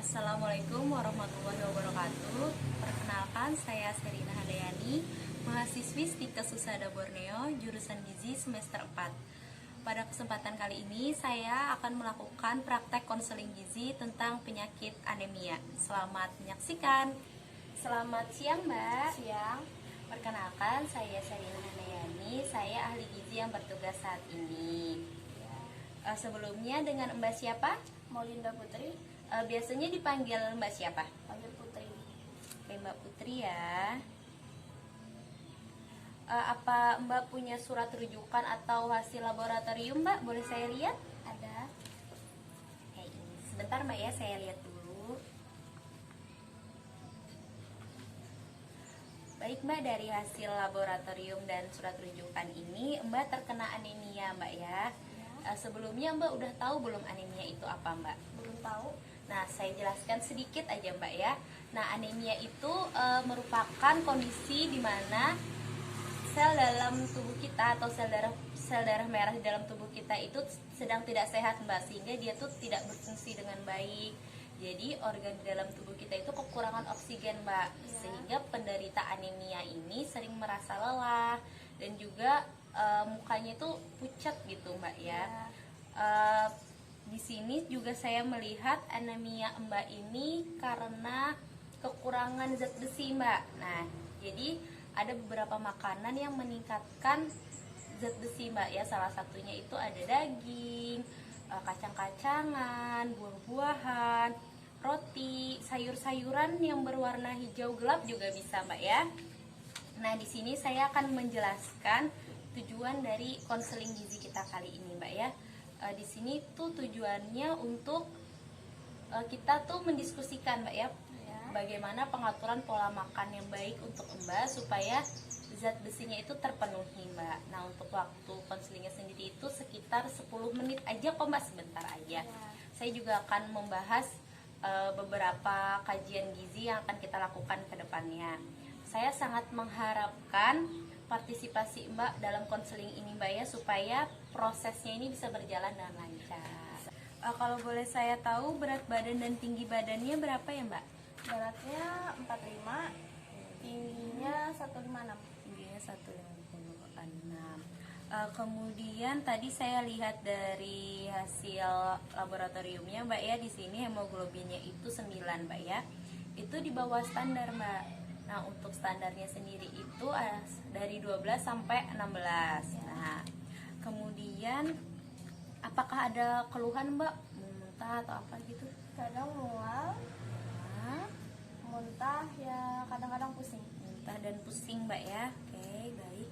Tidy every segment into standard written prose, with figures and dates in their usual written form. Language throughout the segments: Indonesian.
Assalamualaikum warahmatullahi wabarakatuh. Perkenalkan, saya Serina Handayani, mahasiswi Stika Susada Borneo, jurusan Gizi semester 4. Pada kesempatan kali ini, saya akan melakukan praktek konseling gizi tentang penyakit anemia. Selamat menyaksikan. Selamat siang, Mbak. Siang. Perkenalkan, saya Serina Handayani, saya ahli gizi yang bertugas saat ini. Sebelumnya dengan Mbak siapa? Maulinda Putri, Biasanya dipanggil Mbak siapa? panggil Putri. Oke, Mbak Putri ya. Apa Mbak punya surat rujukan atau hasil laboratorium, Mbak? Boleh saya lihat? Ada. Oke, ini. Sebentar Mbak ya, saya lihat dulu. Baik Mbak, dari hasil laboratorium dan surat rujukan ini Mbak terkena anemia Mbak ya. Sebelumnya Mbak udah tahu belum anemia itu apa Mbak? Belum tahu. Nah, saya jelaskan sedikit aja Mbak ya. Nah, anemia itu merupakan kondisi di mana sel dalam tubuh kita atau sel darah merah di dalam tubuh kita itu sedang tidak sehat Mbak, sehingga dia tuh tidak berfungsi dengan baik. Jadi organ di dalam tubuh kita itu kekurangan oksigen Mbak, sehingga penderita anemia ini sering merasa lelah dan juga mukanya itu pucat gitu Mbak ya. Di sini juga saya melihat anemia Mbak ini karena kekurangan zat besi Mbak. Nah, jadi ada beberapa makanan yang meningkatkan zat besi Mbak ya. Salah satunya itu ada daging, kacang-kacangan, buah-buahan, roti, sayur-sayuran yang berwarna hijau gelap juga bisa Mbak ya. Nah, di sini saya akan menjelaskan tujuan dari konseling gizi kita kali ini Mbak ya. Di sini tuh tujuannya untuk kita tuh mendiskusikan Mbak ya, bagaimana pengaturan pola makan yang baik untuk Mbak supaya zat besinya itu terpenuhi Mbak. Nah, untuk waktu konselingnya sendiri itu sekitar 10 menit aja kok Mbak, sebentar aja. Saya juga akan membahas beberapa kajian gizi yang akan kita lakukan ke depannya. Saya sangat mengharapkan partisipasi Mbak dalam konseling ini Mbak ya, supaya prosesnya ini bisa berjalan dengan lancar. Kalau boleh saya tahu berat badan dan tinggi badannya berapa ya Mbak? Beratnya 45, tingginya 156. Tingginya 156. Kemudian tadi saya lihat dari hasil laboratoriumnya Mbak ya, di sini hemoglobinnya itu 9 Mbak ya. Itu di bawah standar Mbak. Nah, untuk standarnya sendiri itu dari 12 sampai 16. Nah, kemudian apakah ada keluhan Mbak? Muntah atau apa gitu? Kadang mual, Nah, muntah, ya kadang-kadang pusing. muntah dan pusing Mbak ya. Oke, baik.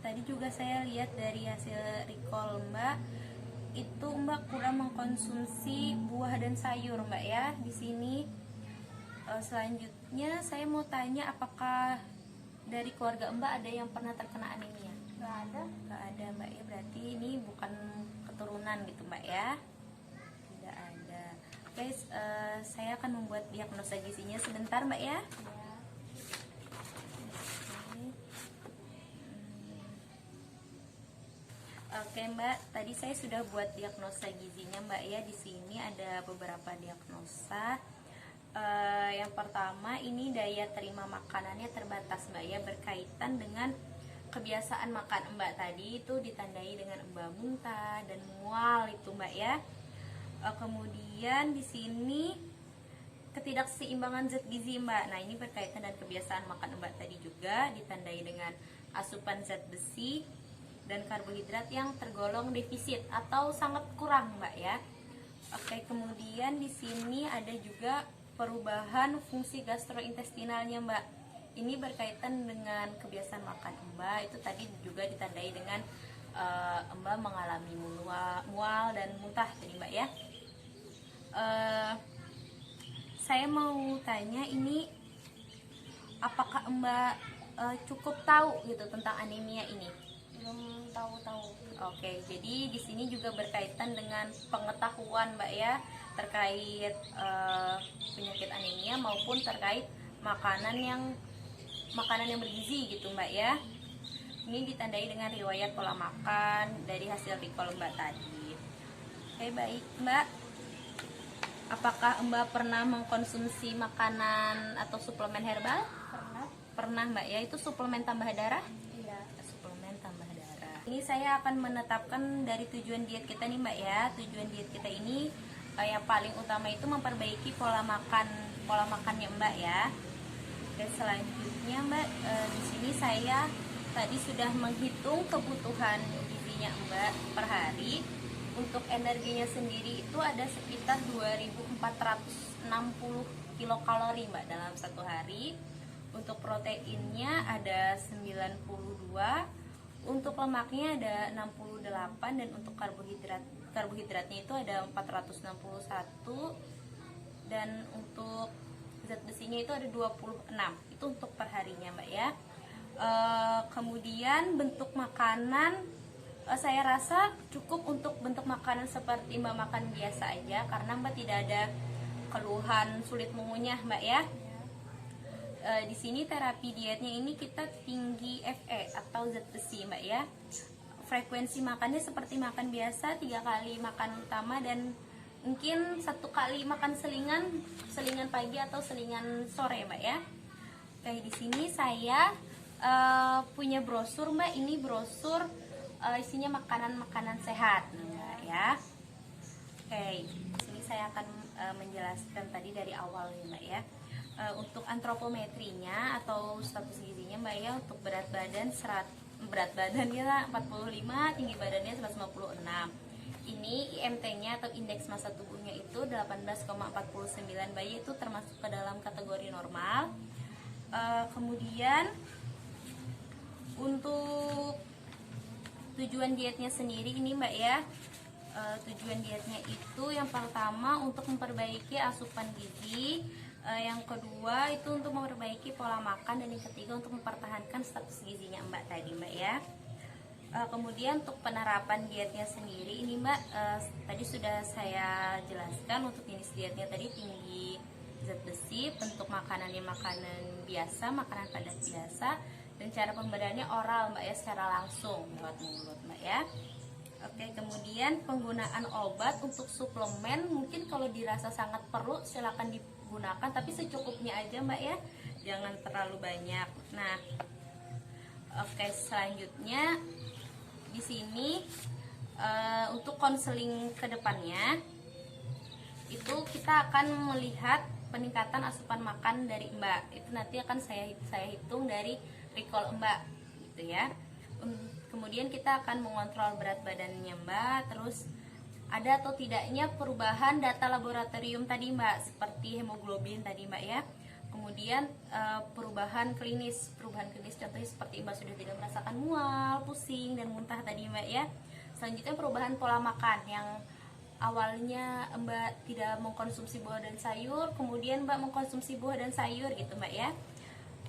Tadi juga saya lihat dari hasil recall Mbak, itu Mbak kurang mengkonsumsi buah dan sayur Mbak ya di sini. Selanjutnya saya mau tanya, apakah dari keluarga Mbak ada yang pernah terkena anemia? Gak ada. Gak ada Mbak ya, berarti ini bukan keturunan gitu Mbak ya. Tidak ada. Oke, saya akan membuat diagnosa gizinya sebentar Mbak ya. Oke Mbak, tadi saya sudah buat diagnosa gizinya Mbak ya. Di sini ada beberapa diagnosa. Yang pertama, ini daya terima makanannya terbatas Mbak ya, berkaitan dengan kebiasaan makan Mbak tadi itu ditandai dengan Mbak muntah dan mual itu Mbak ya. Kemudian di sini ketidakseimbangan zat gizi Mbak. Nah, ini berkaitan dengan kebiasaan makan Mbak tadi juga ditandai dengan asupan zat besi dan karbohidrat yang tergolong defisit atau sangat kurang Mbak ya. Oke, kemudian di sini ada juga perubahan fungsi gastrointestinalnya Mbak. Ini berkaitan dengan kebiasaan makan Mbak, itu tadi juga ditandai dengan Mbak mengalami mual dan muntah tadi Mbak ya. Saya mau tanya, ini apakah Mbak cukup tahu gitu tentang anemia ini? Belum tahu. Oke, jadi di sini juga berkaitan dengan pengetahuan Mbak ya, terkait penyakit anemia maupun terkait makanan yang bergizi gitu Mbak ya. Ini ditandai dengan riwayat pola makan dari hasil recall Mbak tadi. Oke, baik Mbak. Apakah Mbak pernah mengkonsumsi makanan atau suplemen herbal? Pernah? Pernah Mbak ya, itu suplemen tambah darah? Iya. Suplemen tambah darah. Ini saya akan menetapkan dari tujuan diet kita nih Mbak ya. Tujuan diet kita ini yang paling utama itu memperbaiki pola makannya Mbak ya. Dan selanjutnya Mbak, di sini saya tadi sudah menghitung kebutuhan gizinya Mbak per hari. Untuk energinya sendiri itu ada sekitar 2460 kilokalori Mbak dalam satu hari. Untuk proteinnya ada 92, untuk lemaknya ada 68, dan untuk karbohidratnya itu ada 461, dan untuk zat besinya itu ada 26. Itu untuk perharinya Mbak ya. Kemudian bentuk makanan, saya rasa cukup untuk bentuk makanan seperti Mbak makan biasa aja, karena Mbak tidak ada keluhan sulit mengunyah Mbak ya. Di sini terapi dietnya ini kita tinggi Fe atau zat besi Mbak ya. Frekuensi makannya seperti makan biasa, 3 kali makan utama dan mungkin 1 kali makan selingan pagi atau selingan sore Mbak ya. Oke, di sini saya punya brosur Mbak. Ini brosur isinya makanan-makanan sehat Mbak ya. Oke, di sini saya akan menjelaskan tadi dari awal nih Mbak ya. Untuk antropometrinya atau status gizinya Mbak ya, untuk berat badannya 45, tinggi badannya 156. Ini IMT-nya atau indeks massa tubuhnya itu 18,49 Mbak ya, itu termasuk ke dalam kategori normal. Kemudian untuk tujuan dietnya sendiri ini Mbak ya, tujuan dietnya itu yang pertama untuk memperbaiki asupan gizi, yang kedua itu untuk memperbaiki pola makan, dan yang ketiga untuk mempertahankan status gizinya Mbak tadi Mbak ya. Kemudian untuk penerapan dietnya sendiri ini Mbak, tadi sudah saya jelaskan. Untuk jenis dietnya tadi tinggi zat besi, bentuk makanannya makanan biasa, makanan padat biasa, dan cara pemberiannya oral Mbak ya, secara langsung lewat mulut Mbak ya. Oke, kemudian penggunaan obat untuk suplemen mungkin kalau dirasa sangat perlu silakan digunakan, tapi secukupnya aja Mbak ya, jangan terlalu banyak. Nah, oke, selanjutnya di sini untuk konseling ke depannya itu kita akan melihat peningkatan asupan makan dari Mbak. Itu nanti akan saya hitung dari recall Mbak gitu ya. Kemudian kita akan mengontrol berat badannya Mbak, terus ada atau tidaknya perubahan data laboratorium tadi Mbak, seperti hemoglobin tadi Mbak ya. Kemudian perubahan klinis contohnya seperti Mbak sudah tidak merasakan mual, pusing, dan muntah tadi Mbak ya. Selanjutnya perubahan pola makan, yang awalnya Mbak tidak mengkonsumsi buah dan sayur, kemudian Mbak mengkonsumsi buah dan sayur gitu Mbak ya.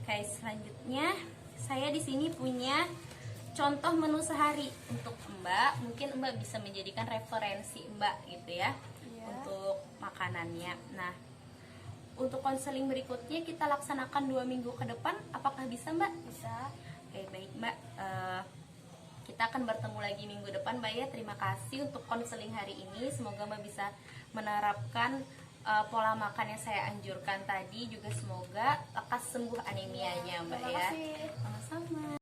Oke, selanjutnya saya di sini punya contoh menu sehari untuk Mbak. Mungkin Mbak bisa menjadikan referensi Mbak gitu ya, untuk makanannya. Nah, untuk konseling berikutnya kita laksanakan 2 minggu ke depan. Apakah bisa Mbak? Bisa. Oke, baik Mbak. Kita akan bertemu lagi minggu depan Mbak ya. Terima kasih untuk konseling hari ini. Semoga Mbak bisa menerapkan pola makan yang saya anjurkan tadi. Juga semoga lekas sembuh anemianya Mbak ya. Terima kasih. Sama-sama.